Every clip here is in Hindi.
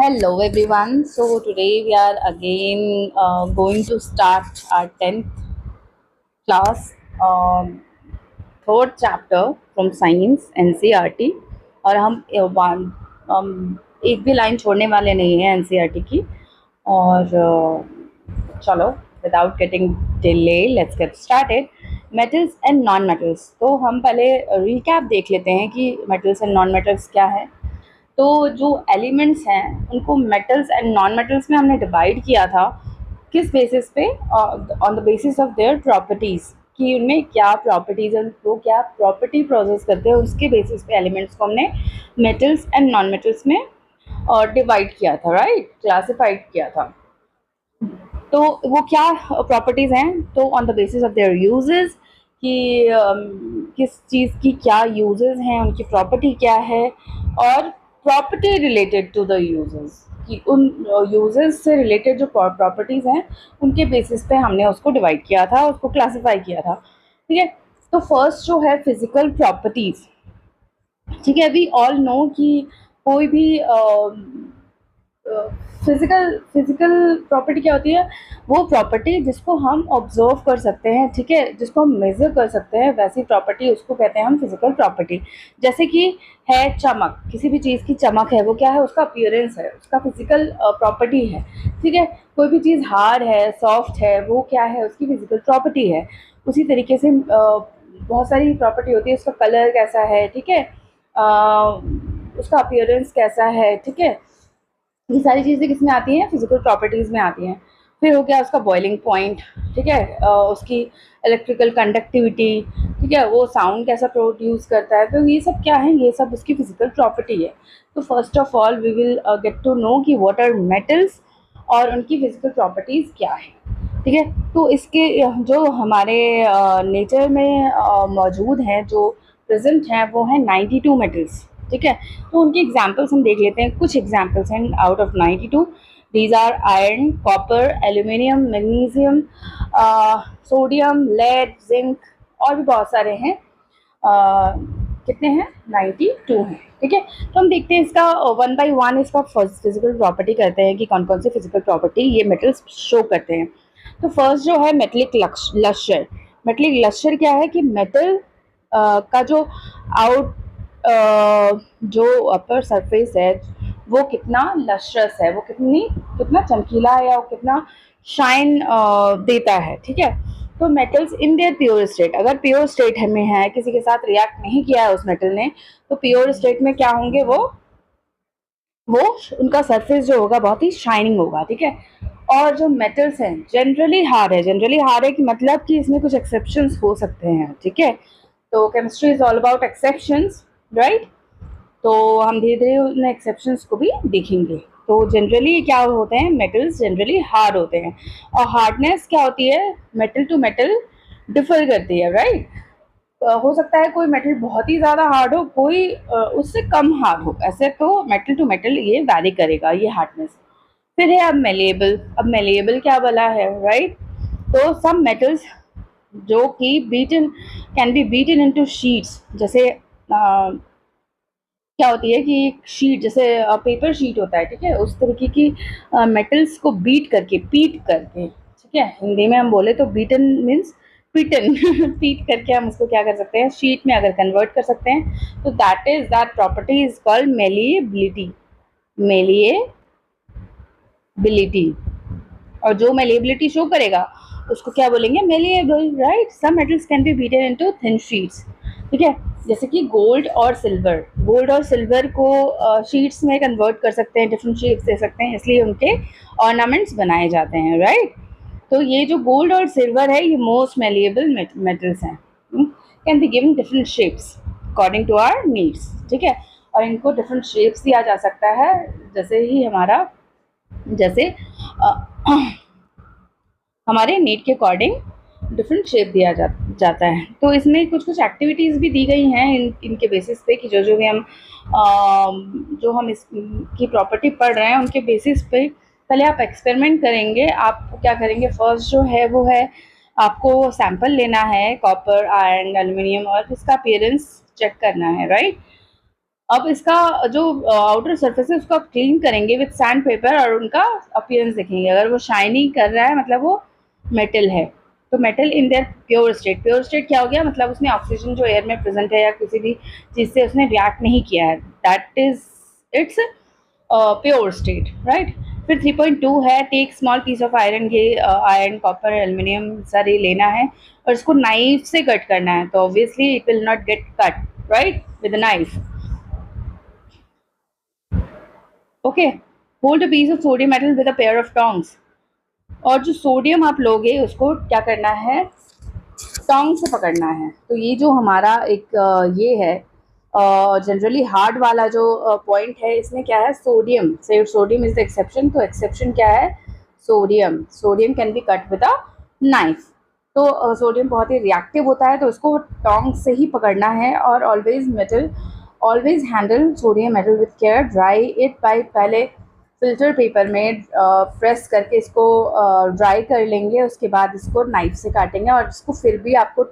Hello everyone. So today we are again going to start our 10th class, third chapter from Science NCERT और एक भी लाइन छोड़ने वाले नहीं हैं NCERT की और चलो without getting delay let's get started. Metals and non metals, तो हम पहले रिकैप देख लेते हैं कि मेटल्स एंड नॉन मेटल्स क्या है। तो जो एलिमेंट्स हैं उनको मेटल्स एंड नॉन मेटल्स में हमने डिवाइड किया था। किस बेसिस पे? On the basis of there properties, कि उनमें क्या प्रॉपर्टीज़ हैं, वो क्या प्रॉपर्टी प्रोसेस करते हैं, उसके बेसिस पे एलिमेंट्स को हमने मेटल्स एंड नॉन मेटल्स में डिवाइड किया था, राइट, क्लासिफाइड किया था। तो वो क्या प्रॉपर्टीज़ हैं? तो on the basis of there uses, कि किस चीज़ की क्या यूजेस हैं, उनकी प्रॉपर्टी क्या है, और property related to the uses, कि उन यूजेस से रिलेटेड जो प्रॉपर्टीज़ हैं उनके बेसिस पे हमने उसको डिवाइड किया था, उसको क्लासिफाई किया था। ठीक है, तो फर्स्ट जो है फिजिकल प्रॉपर्टीज़। ठीक है, वी ऑल नो कि कोई भी फिजिकल फिजिकल प्रॉपर्टी क्या होती है? वो प्रॉपर्टी जिसको हम ऑब्जर्व कर सकते हैं, ठीक है, जिसको हम मेजर कर सकते हैं, वैसी प्रॉपर्टी उसको कहते हैं हम फिजिकल प्रॉपर्टी। जैसे कि है चमक, किसी भी चीज़ की चमक है, वो क्या है? उसका अपीयरेंस है, उसका फिजिकल प्रॉपर्टी है। ठीक है, कोई भी चीज़ हार्ड है, सॉफ्ट है, वो क्या है? उसकी फिजिकल प्रॉपर्टी है। उसी तरीके से बहुत सारी प्रॉपर्टी होती है, उसका कलर कैसा है, ठीक है, उसका अपीयरेंस कैसा है, ठीक है, ये सारी चीज़ें किस में आती हैं? फिजिकल प्रॉपर्टीज़ में आती हैं। फिर हो गया उसका बॉइलिंग पॉइंट, ठीक है, उसकी इलेक्ट्रिकल कंडक्टिविटी, ठीक है, वो साउंड कैसा प्रोड्यूस करता है, तो ये सब क्या है? ये सब उसकी फिजिकल प्रॉपर्टी है। तो first of all we will get to know कि व्हाट आर मेटल्स और उनकी फिजिकल प्रॉपर्टीज़ क्या है। ठीक है, तो इसके जो हमारे नेचर में मौजूद हैं, जो प्रेजेंट हैं, वो हैं 92 मेटल्स। ठीक है, तो उनके एग्जाम्पल्स हम देख लेते हैं। कुछ एग्जाम्पल्स हैं out of 92। These are iron, copper, aluminium, magnesium, sodium, lead, zinc, और भी बहुत सारे हैं। कितने हैं? 92 हैं। ठीक है, तो हम देखते हैं इसका वन बाय वन इसका फिजिकल प्रॉपर्टी करते हैं कि कौन कौन सी फिजिकल प्रॉपर्टी ये मेटल्स शो करते हैं। तो फर्स्ट जो है मेटलिक लस्टर। मेटलिक लस्टर क्या है? कि मेटल का जो आउट जो अपर सरफेस है वो कितना लस्ट्रस है, वो कितना चमकीला है, या वो कितना शाइन देता है। ठीक है, तो metals in their pure state, अगर प्योर स्टेट में है, किसी के साथ रिएक्ट नहीं किया है उस मेटल ने, तो प्योर स्टेट में क्या होंगे? वो उनका सरफेस जो होगा बहुत ही शाइनिंग होगा। ठीक है, और जो मेटल्स हैं जनरली हार्ड है। जनरली हार्ड है कि मतलब कि इसमें कुछ एक्सेप्शंस हो सकते हैं। ठीक है, तो chemistry is all about exceptions, right. तो हम धीरे धीरे उन एक्सेप्शंस को भी देखेंगे। तो जनरली क्या होते हैं? मेटल्स जनरली हार्ड होते हैं, और हार्डनेस क्या होती है? मेटल टू मेटल डिफर करती है, राइट। हो सकता है कोई मेटल बहुत ही ज़्यादा हार्ड हो, कोई उससे कम हार्ड हो, ऐसे तो मेटल टू मेटल ये वैरी करेगा, ये हार्डनेस। फिर है अब मेलेबल। अब मेलेबल क्या बोला है, राइट। तो सम मेटल्स जो कि beaten can be beaten into sheets, जैसे क्या होती है कि एक शीट, जैसे पेपर शीट होता है, ठीक है, उस तरीके की मेटल्स को बीट करके, पीट करके, ठीक है, हिंदी में हम बोले तो बीटन मीन्स पीटन पीट करके हम उसको क्या कर सकते हैं? शीट में अगर कन्वर्ट कर सकते हैं, तो that property is called malleability. Malleability, और जो मेलिएबिलिटी शो करेगा उसको क्या बोलेंगे? Malleable, right. Some metals can be beaten into thin sheets. ठीक है, जैसे कि गोल्ड और सिल्वर को शीट्स में कन्वर्ट कर सकते हैं, डिफरेंट शेप्स दे सकते हैं, इसलिए उनके ऑर्नामेंट्स बनाए जाते हैं, राइट। तो ये जो गोल्ड और सिल्वर है, ये मोस्ट मेलिएबल मेटल्स हैं। Can be given different shapes according to our needs. ठीक है, और इनको डिफरेंट शेप्स दिया जा सकता है, जैसे हमारे नीड के अकॉर्डिंग डिफरेंट शेप दिया जाता है। तो इसमें कुछ कुछ एक्टिविटीज़ भी दी गई हैं इनके बेसिस पे, कि जो भी हम जो हम इसकी प्रॉपर्टी पढ़ रहे हैं उनके बेसिस पे पहले आप एक्सपेरिमेंट करेंगे। आप क्या करेंगे? फर्स्ट जो है वो है, आपको सैंपल लेना है कॉपर, आयरन, एल्युमिनियम, और इसका अपीयरेंस चेक करना है, राइट। अब इसका जो आउटर सरफेस है उसको आप क्लीन करेंगे विथ सैंड पेपर और उनका अपीयरेंस देखेंगे। अगर वो शाइनी कर रहा है मतलब वो मेटल है। तो metal in their pure state क्या हो गया, मतलब उसने ऑक्सीजन जो एयर में प्रेजेंट है या किसी भी चीज़ से उसने रिएक्ट नहीं किया है, that is its pure state, right. फिर 3.2 है, take small piece of iron, ये आयरन कॉपर एल्यूमिनियम सारी लेना है और इसको नाइफ से कट करना है, तो obviously it will not get cut right with knife. Okay, hold a piece of sodium metal with a pair of tongs. और जो सोडियम आप लोगे उसको क्या करना है, टोंग से पकड़ना है। तो ये जो हमारा एक ये है जनरली हार्ड वाला जो पॉइंट है, इसमें क्या है, सोडियम से, सोडियम इज द एक्सेप्शन। तो एक्सेप्शन क्या है, sodium, sodium can be cut with a knife. तो सोडियम बहुत ही रिएक्टिव होता है, तो उसको टोंग से ही पकड़ना है। और always handle sodium metal with care, dry it by, पहले फिल्टर पेपर में प्रेस करके इसको ड्राई कर लेंगे, उसके बाद इसको नाइफ से काटेंगे और इसको फिर भी आपको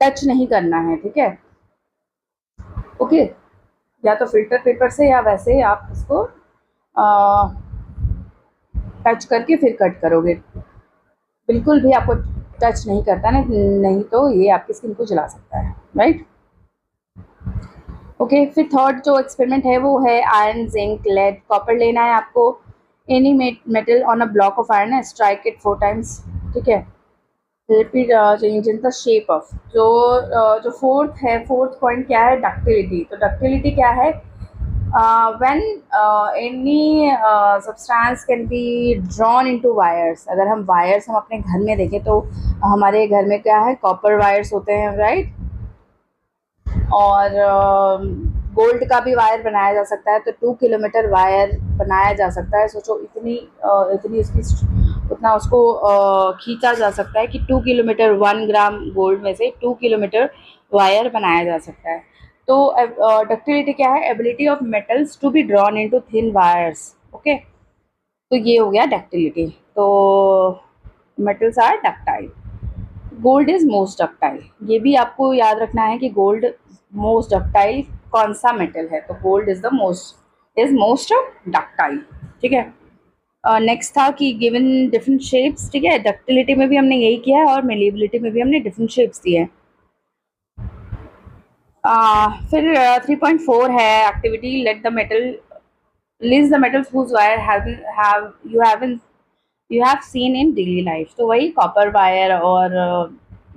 टच नहीं करना है, ठीक है। ओके, या तो फिल्टर पेपर से या वैसे आप इसको टच करके फिर कट करोगे। बिल्कुल भी आपको टच नहीं करता ना, नहीं तो ये आपकी स्किन को जला सकता है, राइट। ओके, फिर थर्ड जो एक्सपेरिमेंट है वो है आयरन, जिंक, लेड, कॉपर लेना है आपको। Any metal on a block of iron, strike it 4 times, ठीक है। Repeat change in the shape of, जो फोर्थ है, फोर्थ पॉइंट क्या है, डक्टिलिटी। तो डक्टिलिटी क्या है, when any substance can be drawn into wires. अगर हम वायर्स हम अपने घर में देखें तो हमारे घर में क्या है, कॉपर वायर्स होते हैं, राइट। और गोल्ड का भी वायर बनाया जा सकता है, तो 2 किलोमीटर वायर बनाया जा सकता है। सोचो इतनी उसकी उतना उसको खींचा जा सकता है कि 2 किलोमीटर, 1 ग्राम गोल्ड में से 2 किलोमीटर वायर बनाया जा सकता है। तो डक्टिलिटी क्या है, ability of metals to be drawn into thin wires. Okay, तो ये हो गया डक्टिलिटी। तो metals are ductile, gold is most ductile. ये भी आपको याद रखना है कि गोल्ड मोस्ट डक्टाइल कौन सा मेटल है, तो गोल्ड इज मोस्ट डक्टाइल, ठीक है। नेक्स्ट था कि गिवन डिफरेंट शेप्स, ठीक है। डक्टिलिटी में भी हमने यही किया है और मेलिएबिलिटी में भी हमने डिफरेंट शेप्स दिए हैं। फिर 3.4 है activity, let the metal list the metals whose wire you have seen in daily life. तो वही कॉपर वायर और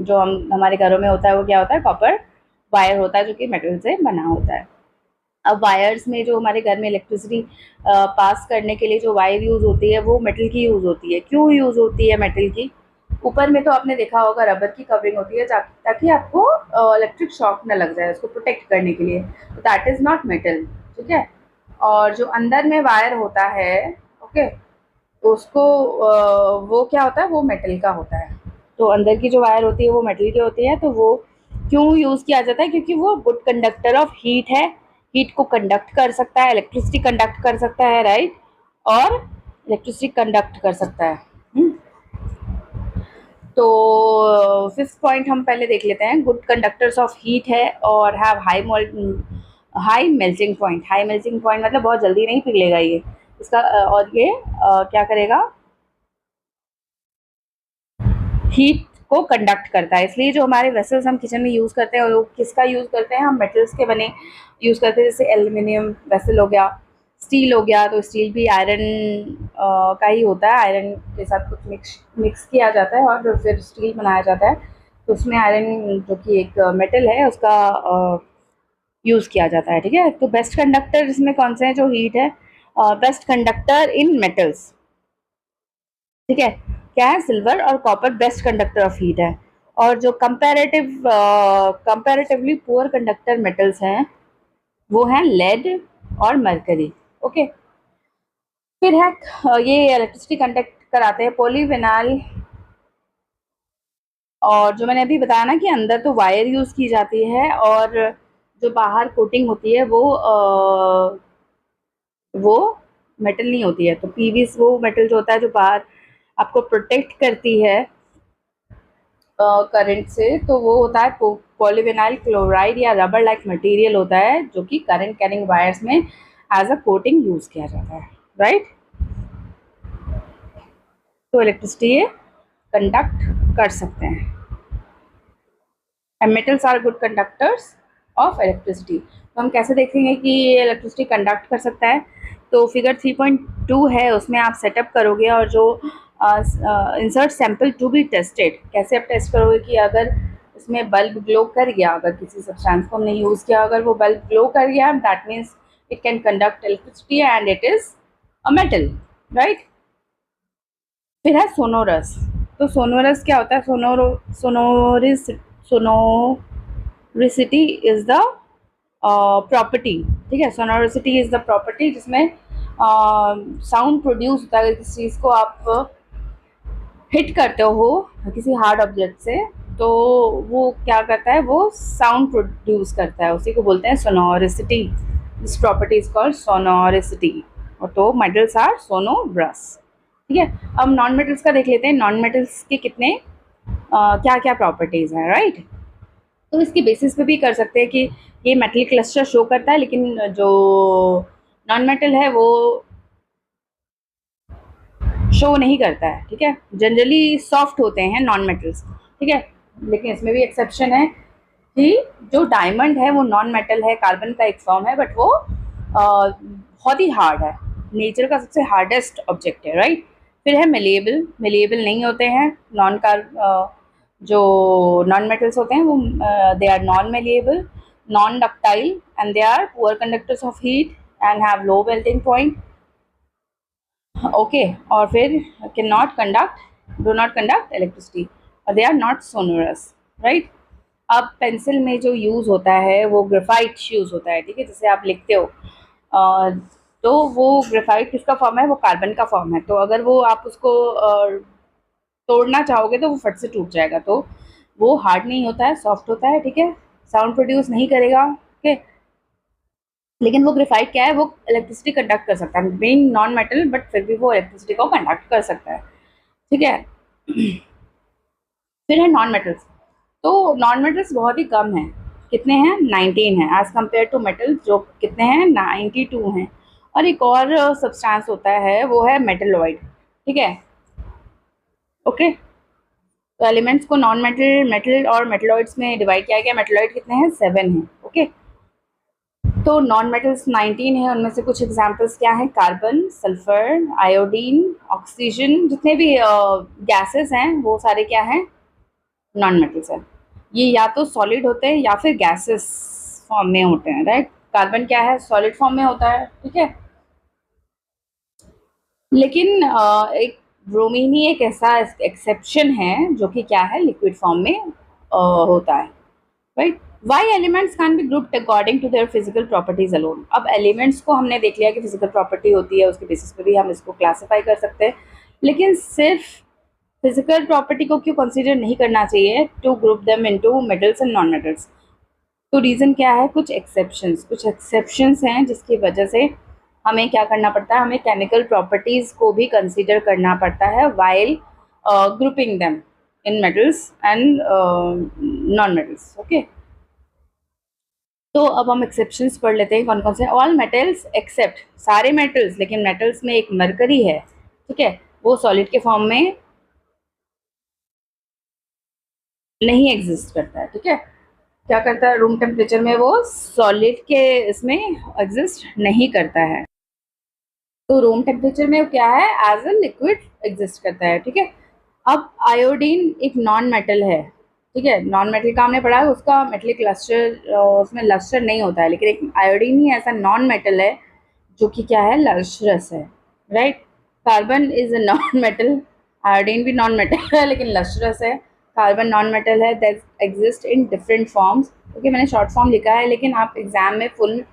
जो हमारे घरों में होता है वो क्या होता है, कॉपर वायर होता है जो कि मेटल से बना होता है। अब वायर्स में जो हमारे घर में इलेक्ट्रिसिटी पास करने के लिए जो वायर यूज़ होती है वो मेटल की यूज़ होती है। क्यों यूज़ होती है मेटल की, ऊपर में तो आपने देखा होगा रबर की कवरिंग होती है ताकि आपको इलेक्ट्रिक शॉक न लग जाए, उसको प्रोटेक्ट करने के लिए, तो दैट इज़ नॉट मेटल, ठीक है। और जो अंदर में वायर होता है, ओके, तो उसको वो क्या होता है, वो मेटल का होता है। तो अंदर की जो वायर होती है वो मेटल की होती है। तो वो क्यों यूज़ किया जाता है, क्योंकि वो गुड कंडक्टर ऑफ हीट है, हीट को कंडक्ट कर सकता है, इलेक्ट्रिसिटी कंडक्ट कर सकता है, राइट। और इलेक्ट्रिसिटी कंडक्ट कर सकता है। तो फिफ्थ पॉइंट हम पहले देख लेते हैं, गुड कंडक्टर्स ऑफ हीट है और have high melting point. High melting point मतलब बहुत जल्दी नहीं पिघलेगा ये इसका, और ये क्या करेगा, हीट को कंडक्ट करता है। इसलिए जो हमारे वेसल्स हम किचन में यूज़ करते हैं वो किसका यूज़ करते हैं, हम मेटल्स के बने यूज़ करते हैं। जैसे एल्युमिनियम वेसल हो गया, स्टील हो गया, तो स्टील भी आयरन का ही होता है, आयरन के साथ कुछ मिक्स किया जाता है और फिर स्टील बनाया जाता है। तो उसमें आयरन जो कि एक मेटल है उसका यूज़ किया जाता है, ठीक है। तो बेस्ट कंडक्टर इसमें कौन से हैं, जो हीट है, बेस्ट कंडक्टर इन मेटल्स, ठीक है, क्या है, सिल्वर और copper best conductor of heat है। और जो कंपैरेटिवली पुअर कंडक्टर मेटल्स हैं वो हैं लेड और मरकरी। ओके, फिर है ये इलेक्ट्रिसिटी कंडक्ट कराते हैं, पॉलीविनाइल। और जो मैंने अभी बताया ना कि अंदर तो वायर यूज़ की जाती है और जो बाहर कोटिंग होती है वो मेटल नहीं होती है। तो पीवीसी वो मेटल जो होता है जो बाहर आपको प्रोटेक्ट करती है करंट से, तो वो होता है पॉलीविनाइल क्लोराइड या रबर लाइक मटेरियल होता है जो कि करंट कैरिंग वायर्स में एज अ कोटिंग यूज किया जाता है, राइट। तो इलेक्ट्रिसिटी ये कंडक्ट कर सकते हैं, and metals are good conductors of electricity. तो हम कैसे देखेंगे कि ये इलेक्ट्रिसिटी कंडक्ट कर सकता है? तो फिगर 3.2 है, उसमें आप सेटअप करोगे और जो insert sample to be tested, कैसे आप टेस्ट करोगे कि अगर इसमें बल्ब ग्लो कर गया, अगर किसी सब्सटेंस को हमने यूज़ किया, अगर वो बल्ब ग्लो कर गया, that means it can conduct electricity and it is a metal, right. फिर है सोनोरस। तो सोनोरस क्या होता है? सोनोरिसिटी इज द प्रॉपर्टी, ठीक है। सोनोरिसिटी इज द प्रॉपर्टी जिसमें साउंड प्रोड्यूस होता है। किसी चीज़ को आप हिट करते हो किसी हार्ड ऑब्जेक्ट से, तो वो क्या करता है? वो साउंड प्रोड्यूस करता है, उसी को बोलते हैं sonorisity. This property is called sonorisity. और तो मेटल्स आर सोनोरस, ठीक है। अब नॉन मेटल्स का देख लेते हैं, नॉन मेटल्स के कितने क्या क्या प्रॉपर्टीज़ हैं, राइट। तो इसकी बेसिस पे भी कर सकते हैं कि ये मेटल क्लस्टर शो करता है, लेकिन जो नॉन मेटल है वो शो नहीं करता है, ठीक है। जनरली सॉफ्ट होते हैं नॉन मेटल्स, ठीक है। लेकिन इसमें भी एक्सेप्शन है कि जो डायमंड है वो नॉन मेटल है, कार्बन का एक फॉर्म है, बट वो बहुत ही हार्ड है, नेचर का सबसे हार्डेस्ट ऑब्जेक्ट है, राइट। फिर है मेलिएबल। मेलिएबल नहीं होते हैं जो नॉन मेटल्स होते हैं वो they are non malleable, non ductile, and they are poor conductors of heat and have low melting point, okay. और फिर can not conduct, do not conduct electricity, और they are not sonorous, right. अब पेंसिल में जो यूज़ होता है वो ग्रेफाइट यूज़ होता है, ठीक है, जिसे आप लिखते हो। तो वो ग्रेफाइट किसका फॉर्म है? वो कार्बन का फॉर्म है। तो अगर वो आप उसको तोड़ना चाहोगे तो वो फट से टूट जाएगा। तो वो हार्ड नहीं होता है, सॉफ्ट होता है, ठीक है, साउंड प्रोड्यूस नहीं करेगा, ओके। लेकिन वो ग्रेफाइट क्या है? वो इलेक्ट्रिसिटी कंडक्ट कर सकता है, बीइंग नॉन मेटल, बट फिर भी वो इलेक्ट्रिसिटी को कंडक्ट कर सकता है, ठीक है। फिर है नॉन मेटल्स। तो नॉन मेटल्स बहुत ही कम हैं, कितने हैं? 19 हैं, एज कम्पेयर टू मेटल्स जो कितने हैं? 92 हैं। और एक और सब्सटेंस होता है, वो है मेटलॉइड, ठीक है, ओके। तो एलिमेंट्स को नॉन मेटल, मेटल और मेटलॉइड्स में डिवाइड किया गया। मेटलॉइड कितने हैं? 7 हैं, ओके। तो नॉन मेटल्स 19 है, उनमें से कुछ एग्जांपल्स क्या हैं? कार्बन, सल्फर, आयोडीन, ऑक्सीजन, जितने भी गैसेस हैं वो सारे क्या हैं? नॉन मेटल्स हैं। ये या तो सॉलिड होते हैं या फिर गैसेस फॉर्म में होते हैं, राइट। कार्बन क्या है? सॉलिड फॉर्म में होता है, ठीक है। लेकिन एक ब्रोमीन ही एक ऐसा एक्सेप्शन है जो कि क्या है? लिक्विड फॉर्म में होता है, राइट। Why elements can be grouped according to their physical properties alone. अब एलिमेंट्स को हमने देख लिया कि फिजिकल प्रॉपर्टी होती है, उसके बेसिस पे भी हम इसको क्लासीफाई कर सकते हैं, लेकिन सिर्फ फिजिकल प्रॉपर्टी को क्यों कंसीडर नहीं करना चाहिए to group them into metals and non metals? तो रीज़न क्या है? कुछ एक्सेप्शंस हैं जिसकी वजह से हमें क्या करना पड़ता है? हमें केमिकल प्रॉपर्टीज़ को भी कंसीडर करना पड़ता है while grouping them in metals and non metals, okay. तो अब हम एक्सेप्शंस पढ़ लेते हैं कौन कौन से। ऑल मेटल्स एक्सेप्ट, सारे मेटल्स, लेकिन मेटल्स में एक मरकरी है, ठीक है, वो सॉलिड के फॉर्म में नहीं एग्जिस्ट करता है, ठीक है। क्या करता है? रूम टेम्परेचर में वो सॉलिड के इसमें एग्जिस्ट नहीं करता है। तो रूम टेम्परेचर में क्या है? एज अ लिक्विड एग्जिस्ट करता है, ठीक है। अब आयोडीन एक नॉन मेटल है, ठीक है। नॉन मेटल का हमने पढ़ा है, उसका मेटलिक लस्टर, उसमें लस्टर नहीं होता है, लेकिन एक आयोडीन ही ऐसा नॉन मेटल है जो कि क्या है? लस्ट्रस है, right. Carbon is a non metal, iodine भी नॉन मेटल है लेकिन लस्ट्रस है। कार्बन नॉन मेटल है, that exist in different forms, okay. मैंने शॉर्ट फॉर्म लिखा है, लेकिन आप एग्जाम में फुल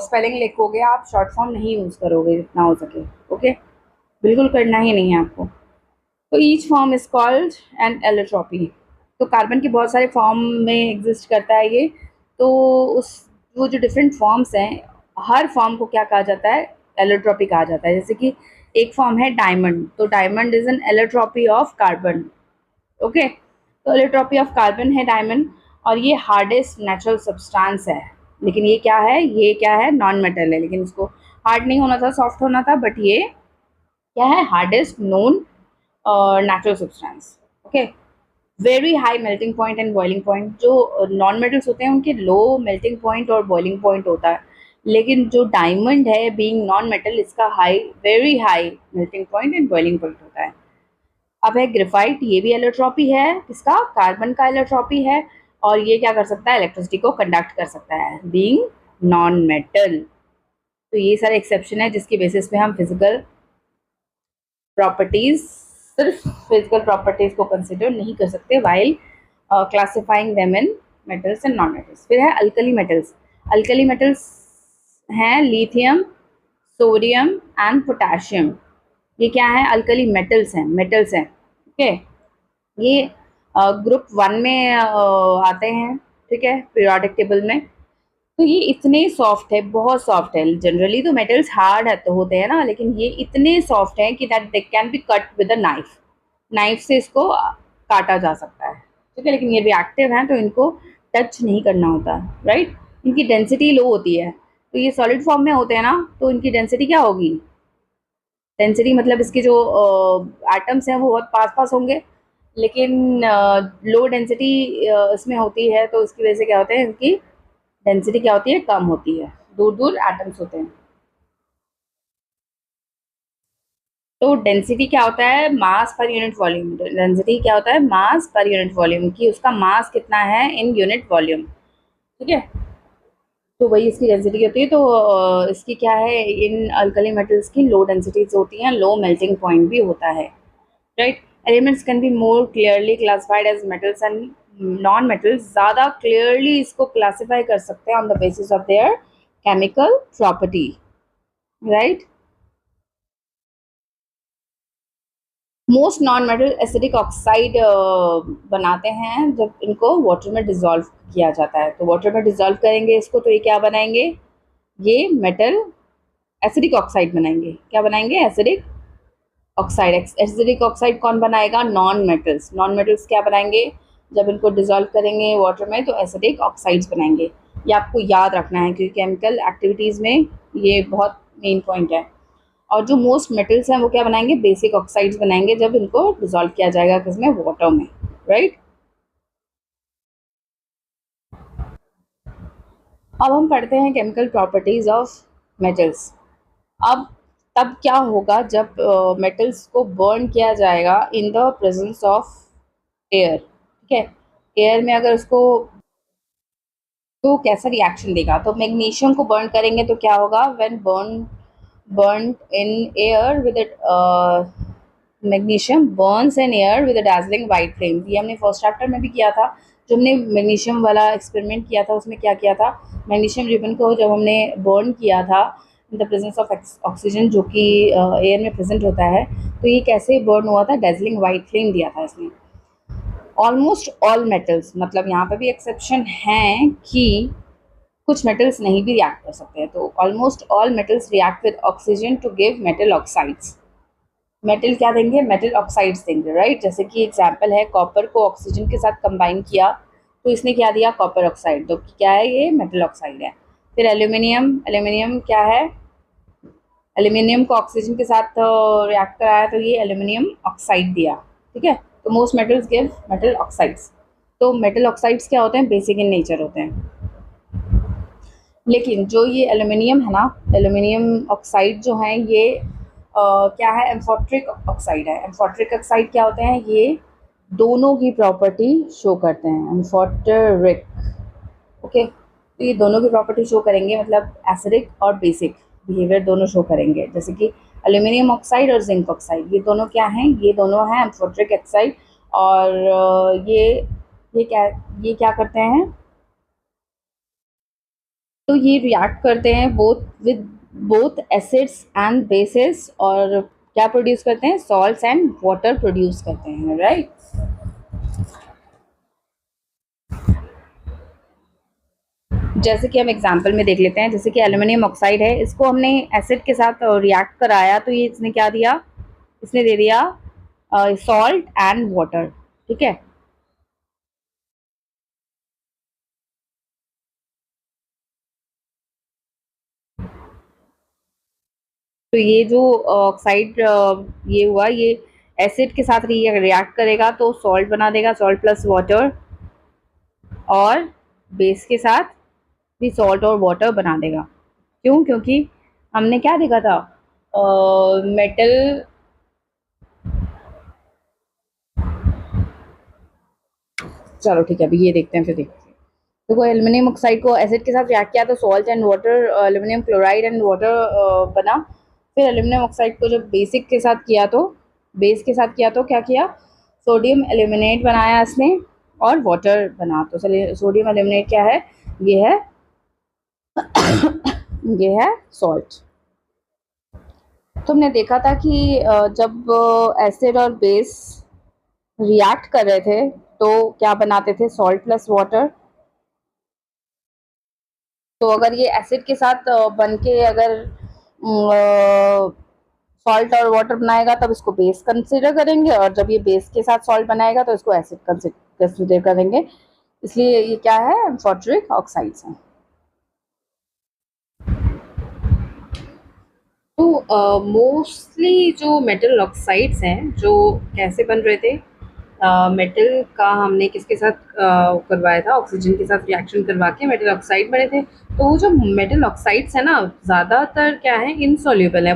स्पेलिंग लिखोगे, आप शॉर्ट फॉर्म नहीं यूज़ करोगे जितना हो सके, ओके। बिल्कुल करना ही नहीं है आपको। तो each form is called an allotropy. तो कार्बन के बहुत सारे फॉर्म में एग्जिस्ट करता है ये। तो उस वो जो डिफरेंट फॉर्म्स हैं, हर फॉर्म को क्या कहा जाता है? एलोट्रॉपी कहा जाता है। जैसे कि एक फॉर्म है डायमंड, तो diamond is an allotropy of carbon, okay. तो एलोट्रॉपी ऑफ कार्बन है डायमंड, और ये हार्डेस्ट नेचुरल सब्सटेंस है, लेकिन ये क्या है, ये क्या है, नॉन मेटल है, लेकिन इसको हार्ड नहीं होना था, सॉफ्ट होना था, बट ये क्या है, hardest known natural substance. Okay, very high melting point and boiling point. जो नॉन मेटल्स होते हैं उनके लो मेल्टिंग पॉइंट और बॉइलिंग पॉइंट होता है, लेकिन जो डायमंड है बीइंग नॉन मेटल, इसका high, very high melting point and boiling point होता है। अब है ग्रेफाइट, ये भी एलोट्रॉपी है, इसका कार्बन का एलोट्रॉपी है, और ये क्या कर सकता है, इलेक्ट्रिसिटी को कंडक्ट कर सकता है बीइंग नॉन मेटल। तो ये सारे एक्सेप्शन है जिसकी बेसिस पे हम फिजिकल प्रॉपर्टीज, सिर्फ फिजिकल प्रॉपर्टीज को कंसिडर नहीं कर सकते while classifying them in metals and non metals. फिर है अल्कली मेटल्स। अल्कली मेटल्स हैं लिथियम, सोडियम एंड पोटेशियम। ये क्या है, अल्कली मेटल्स हैं, मेटल्स हैं। ओके, ये ग्रुप 1 में आते हैं, ठीक है, पीरियोडिक टेबल में। तो ये इतने सॉफ्ट है, बहुत सॉफ्ट है। जनरली तो मेटल्स हार्ड है तो होते हैं ना, लेकिन ये इतने सॉफ्ट हैं कि that they can be cut with a knife, knife से इसको काटा जा सकता है, ठीक है। लेकिन ये रिएक्टिव हैं तो इनको टच नहीं करना होता, राइट। इनकी डेंसिटी लो होती है, तो ये सॉलिड फॉर्म में होते हैं ना, तो इनकी डेंसिटी क्या होगी, डेंसिटी मतलब इसके जो एटम्स हैं वो बहुत पास पास होंगे, लेकिन लो डेंसिटी इसमें होती है, तो इसकी वजह से क्या होता है, इनकी डेंसिटी क्या होती है, कम होती है, दूर दूर एटम्स होते हैं। तो डेंसिटी क्या होता है, मास पर यूनिट वॉल्यूम। डेंसिटी क्या होता है, मास पर यूनिट वॉल्यूम, की उसका मास कितना है इन यूनिट वॉल्यूम, ठीक है। तो वही इसकी डेंसिटी होती है। तो इसकी क्या है, इन अल्कली मेटल्स की लो डेंसिटीज होती हैं, लो मेल्टिंग पॉइंट भी होता है, राइट। Elements can be more clearly classified as metals and non metals. ज़्यादा क्लियरली इसको क्लासीफाई कर सकते हैं on the basis of their chemical property, right. Most non metal acidic oxide बनाते हैं जब इनको वाटर में डिजोल्व किया जाता है। तो वाटर में डिजोल्व करेंगे इसको, तो ये क्या बनाएंगे, ये मेटल एसिडिक ऑक्साइड बनाएंगे। क्या बनाएंगे, एसिडिक ऑक्साइड। एसिडिक ऑक्साइड कौन बनाएगा, नॉन मेटल्स। नॉन मेटल्स क्या बनाएंगे, जब इनको डिजोल्व करेंगे वाटर में तो एसिडिक ऑक्साइड्स बनाएंगे। ये आपको याद रखना है क्योंकि केमिकल एक्टिविटीज़ में ये बहुत मेन पॉइंट है। और जो मोस्ट मेटल्स हैं वो क्या बनाएंगे, बेसिक ऑक्साइड्स बनाएंगे जब इनको डिजोल्व किया जाएगा किसमें, वाटर में, राइट। अब हम पढ़ते हैं केमिकल प्रॉपर्टीज ऑफ मेटल्स। अब तब क्या होगा जब मेटल्स को बर्न किया जाएगा in the presence of air, ठीक है। एयर में अगर उसको, तो कैसा रिएक्शन देगा, तो मैग्नीशियम को बर्न करेंगे तो क्या होगा, when burned in air with it magnesium burns in air with a dazzling white flame। ये हमने फर्स्ट चैप्टर में भी किया था, जो हमने मैग्नीशियम वाला एक्सपेरिमेंट किया था उसमें क्या किया था, मैग्नीशियम रिबन को जब हमने बर्न किया था in the presence of oxygen जो कि एयर में प्रेजेंट होता है, तो ये कैसे बर्न हुआ था, डेजलिंग वाइट फ्लेम दिया था इसने। ऑलमोस्ट ऑल मेटल्स, मतलब यहाँ पे भी एक्सेप्शन हैं कि कुछ मेटल्स नहीं भी रिएक्ट कर सकते हैं। तो almost all metals react with oxygen to give metal oxides. Metal क्या देंगे, मेटल ऑक्साइड्स देंगे, राइट। जैसे कि एग्जांपल है, कॉपर को ऑक्सीजन के साथ कंबाइन किया तो इसने क्या दिया, कॉपर ऑक्साइड, तो क्या है, ये मेटल ऑक्साइड है। फिर एल्यूमिनियम, एल्यूमिनियम क्या है, एल्यूमिनियम को ऑक्सीजन के साथ रिएक्ट कराया तो ये एल्यूमिनियम ऑक्साइड दिया, ठीक है। तो most metals give metal oxides. तो मेटल ऑक्साइड्स क्या होते हैं, बेसिक इन नेचर होते हैं। लेकिन जो ये एल्यूमिनियम है ना, एल्यूमिनियम ऑक्साइड जो है ये क्या है, एम्फोट्रिक ऑक्साइड है। एम्फोट्रिक ऑक्साइड क्या होते हैं, ये दोनों की प्रॉपर्टी शो करते हैं, एम्फोट्रिक, ओके। तो ये दोनों की प्रॉपर्टी शो करेंगे, मतलब एसिडिक और बेसिक बिहेवियर दोनों शो करेंगे। जैसे कि एल्यूमिनियम ऑक्साइड और जिंक ऑक्साइड, ये दोनों क्या हैं, ये दोनों हैं एम्फोट्रिक ऑक्साइड। और ये क्या करते हैं, तो ये रिएक्ट करते हैं both with both acids and bases, और क्या प्रोड्यूस करते हैं, सॉल्ट्स एंड वाटर प्रोड्यूस करते हैं, राइट। जैसे कि हम एग्जांपल में देख लेते हैं, जैसे कि एल्यूमिनियम ऑक्साइड है, इसको हमने एसिड के साथ रिएक्ट कराया तो ये इसने क्या दिया, इसने दे दिया सॉल्ट एंड वाटर, ठीक है। तो ये जो ऑक्साइड ये हुआ, ये एसिड के साथ रिएक्ट करेगा तो सॉल्ट बना देगा, सॉल्ट प्लस वाटर, और बेस के साथ भी सॉल्ट और वाटर बना देगा। क्यों? क्योंकि हमने क्या देखा था, मेटल, चलो ठीक है, अभी ये देखते हैं, फिर देखते हैं। देखो, एल्यूमिनियम ऑक्साइड को एसिड के साथ रिएक्ट किया तो salt and water, aluminium chloride and water बना। फिर एल्यूमिनियम ऑक्साइड को जब बेसिक के साथ किया तो, बेस के साथ किया तो क्या किया, सोडियम एल्यूमिनेट बनाया इसने और वाटर बना। तो सोडियम एल्यूमिनेट क्या है, ये है ये है सॉल्ट। तुमने देखा था कि जब एसिड और बेस रिएक्ट कर रहे थे तो क्या बनाते थे, सॉल्ट प्लस वाटर। तो अगर ये एसिड के साथ बन के अगर सॉल्ट और वाटर बनाएगा तब इसको बेस कंसिडर करेंगे, और जब ये बेस के साथ सॉल्ट बनाएगा तो इसको एसिड कंसिडर करेंगे। इसलिए ये क्या है, एम्फोटेरिक ऑक्साइड्स हैं। तो मोस्टली जो मेटल ऑक्साइड्स हैं जो कैसे बन रहे थे, मेटल का हमने किसके साथ करवाया था, ऑक्सीजन के साथ रिएक्शन करवा के मेटल ऑक्साइड बने थे। तो वो जो मेटल ऑक्साइड्स है ना, ज़्यादातर क्या है, इनसॉल्युबल है,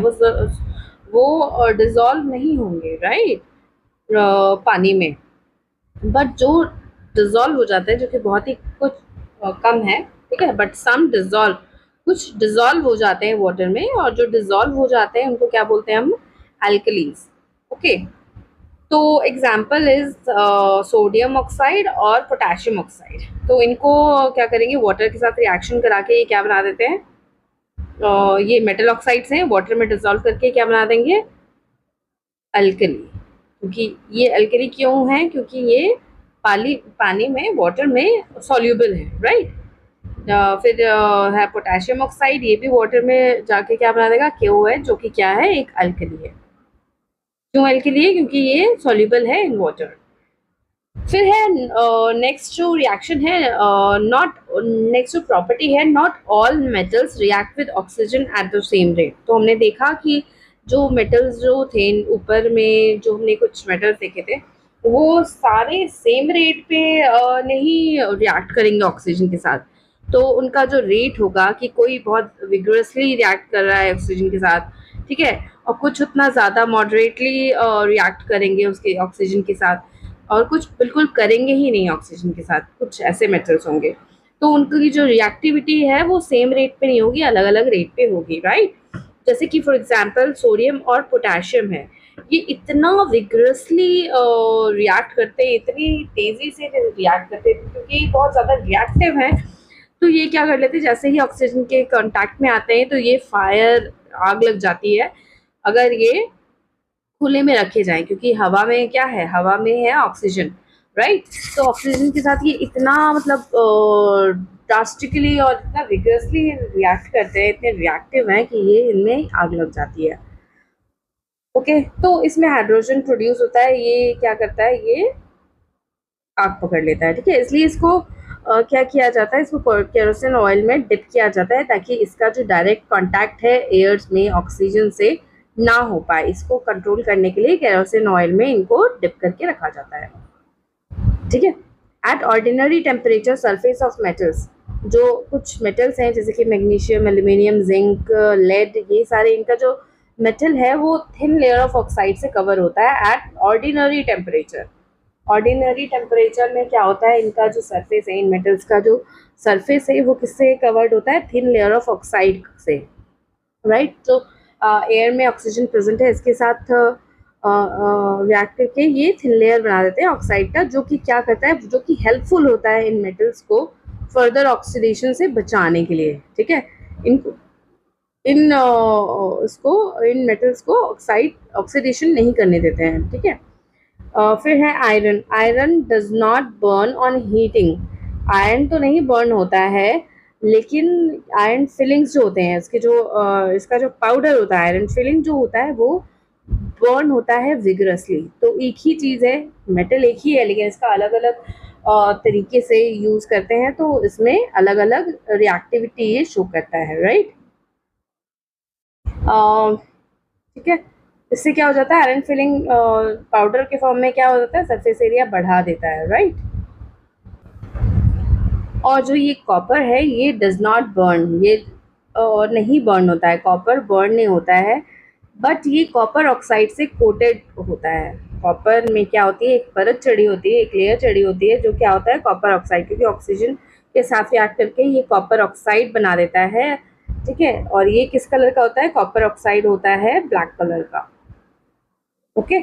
वो डिजॉल्व नहीं होंगे, राइट, पानी में। बट जो डिजॉल्व हो जाता है, जो कि बहुत ही कुछ कम है, ठीक है, बट सम डिजॉल्व, कुछ डिजॉल्व हो जाते हैं वाटर में, और जो डिजॉल्व हो जाते हैं उनको क्या बोलते हैं हम, एल्कलीज। ओके, तो एग्जाम्पल इज सोडियम ऑक्साइड और पोटेशियम ऑक्साइड। तो इनको क्या करेंगे, वाटर के साथ रिएक्शन करा के ये क्या बना देते हैं, ये मेटल ऑक्साइड्स हैं, वाटर में डिजॉल्व करके क्या बना देंगे, अल्कली। क्योंकि ये अल्कली क्यों है, क्योंकि ये पानी में, वाटर में सॉल्युबल है, राइट। फिर है पोटेशियम ऑक्साइड, ये भी वाटर में जाके क्या बना देगा, KOH, जो कि क्या है, एक अल्कली है। क्यों अल्कली है, क्योंकि ये सॉल्युबल है इन वाटर। फिर है नेक्स्ट जो रिएक्शन है, नॉट नेक्स्ट जो प्रॉपर्टी है, not all metals react with oxygen at the same rate. तो हमने देखा कि जो मेटल्स जो थे ऊपर में, जो हमने कुछ मेटल्स देखे थे, वो सारे सेम रेट पे नहीं रिएक्ट करेंगे ऑक्सीजन के साथ। तो उनका जो रेट होगा, कि कोई बहुत विग्रसली रिएक्ट कर रहा है ऑक्सीजन के साथ, ठीक है, और कुछ उतना ज़्यादा मॉडरेटली रिएक्ट करेंगे उसके ऑक्सीजन के साथ, और कुछ बिल्कुल करेंगे ही नहीं ऑक्सीजन के साथ, कुछ ऐसे मेटल्स होंगे। तो उनकी जो रिएक्टिविटी है वो सेम रेट पे नहीं होगी, अलग अलग रेट पे होगी, राइट। जैसे कि फॉर एग्जांपल सोडियम और पोटेशियम है, ये इतना विग्रसली रिएक्ट करते हैं, इतनी तेजी से रिएक्ट करते हैं, क्योंकि बहुत ज़्यादा रिएक्टिव है। तो ये क्या कर लेते हैं, जैसे ही ऑक्सीजन के कांटेक्ट में आते हैं तो ये फायर, आग लग जाती है अगर ये खुले में रखे जाएं, क्योंकि हवा में क्या है, हवा में है ऑक्सीजन, राइट। तो ऑक्सीजन के साथ ये इतना मतलब ड्रास्टिकली और इतना विगरसली रिएक्ट करते हैं, इतने रिएक्टिव हैं कि ये इनमें आग लग जाती है। ओके, तो इसमें हाइड्रोजन प्रोड्यूस होता है, ये क्या करता है, ये आग पकड़ लेता है, ठीक है। इसलिए इसको क्या किया जाता है, इसको केरोसिन ऑयल में डिप किया जाता है, ताकि इसका जो डायरेक्ट कांटेक्ट है एयर में ऑक्सीजन से ना हो पाए। इसको कंट्रोल करने के लिए केरोसिन ऑयल में इनको डिप करके रखा जाता है, ठीक है। At ordinary temperature surface of metals, जो कुछ मेटल्स हैं जैसे कि मैग्नीशियम, एल्यूमिनियम, जिंक, लेड, ये सारे इनका जो मेटल है वो थिन लेयर ऑफ ऑक्साइड से कवर होता है at ordinary temperature. Ordinary temperature में क्या होता है, इनका जो सरफेस है, इन मेटल्स का जो सरफेस है वो किससे कवर्ड होता है, थिन लेयर ऑफ ऑक्साइड से, राइट। तो एयर में ऑक्सीजन प्रेजेंट है, इसके साथ रिएक्ट करके ये थिन लेयर बना देते हैं ऑक्साइड का, जो कि क्या करता है, जो कि हेल्पफुल होता है इन मेटल्स को फर्दर ऑक्सीडेशन से बचाने के लिए, ठीक है। इनको इन मेटल्स को ऑक्सीडेशन नहीं करने देते हैं, ठीक है। फिर है iron. Iron does not burn on heating. Iron तो नहीं बर्न होता है, लेकिन आयरन फिलिंग्स जो होते हैं, इसके जो इसका जो पाउडर होता है, आयरन फिलिंग जो होता है वो बर्न होता है विगरसली। तो एक ही चीज़ है, मेटल एक ही है, लेकिन इसका अलग अलग तरीके से यूज़ करते हैं, तो इसमें अलग अलग रिएक्टिविटी ये शो करता है, राइट। ठीक है। इससे क्या हो जाता है, आयरन फिलिंग पाउडर के फॉर्म में क्या हो जाता है, सरफेस एरिया बढ़ा देता है, राइट। और जो ये कॉपर है ये डज नॉट बर्न, ये नहीं बर्न होता है, कॉपर बर्न नहीं होता है, बट ये कॉपर ऑक्साइड से कोटेड होता है। कॉपर में क्या होती है, एक परत चढ़ी होती है, एक लेयर चढ़ी होती है, जो क्या होता है कॉपर ऑक्साइड, क्योंकि ऑक्सीजन के साथ रिएक्ट करके ये कॉपर ऑक्साइड बना देता है। ठीक है, और ये किस कलर का होता है, कॉपर ऑक्साइड होता है ब्लैक कलर का। ओके,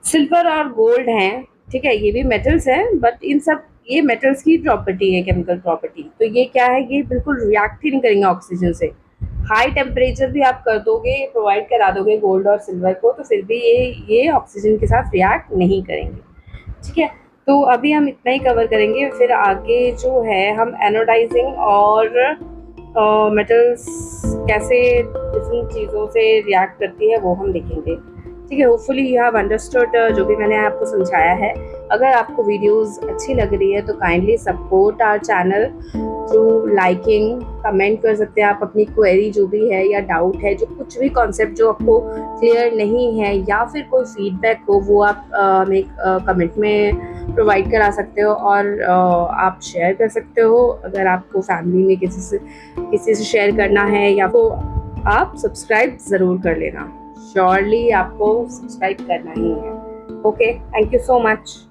सिल्वर और गोल्ड हैं, ठीक है, ये भी मेटल्स हैं, बट इन सब ये मेटल्स की प्रॉपर्टी है, केमिकल प्रॉपर्टी। तो ये क्या है, ये बिल्कुल रिएक्ट ही नहीं करेंगे ऑक्सीजन से। हाई टेम्परेचर भी आप कर दोगे, प्रोवाइड करा दोगे गोल्ड और सिल्वर को, तो फिर भी ये ऑक्सीजन के साथ रिएक्ट नहीं करेंगे। ठीक है, तो अभी हम इतना ही कवर करेंगे, फिर आगे जो है हम एनोडाइजिंग और मेटल्स कैसे डिफरेंट चीज़ों से रिएक्ट करती है वो हम देखेंगे। ठीक है, होपफुली यू हैव अंडरस्टूड जो भी मैंने आपको समझाया है। अगर आपको वीडियोस अच्छी लग रही है तो kindly support our channel through liking, comment कर सकते हैं आप अपनी क्वेरी जो भी है या डाउट है, जो कुछ भी कॉन्सेप्ट जो आपको क्लियर नहीं है या फिर कोई फीडबैक हो वो आप हमें कमेंट में प्रोवाइड करा सकते हो, और आप शेयर कर सकते हो अगर आपको फैमिली में किसी से शेयर करना है, या तो आप सब्सक्राइब ज़रूर कर लेना। श्योरली आपको सब्सक्राइब करना ही है। Okay, thank you so much.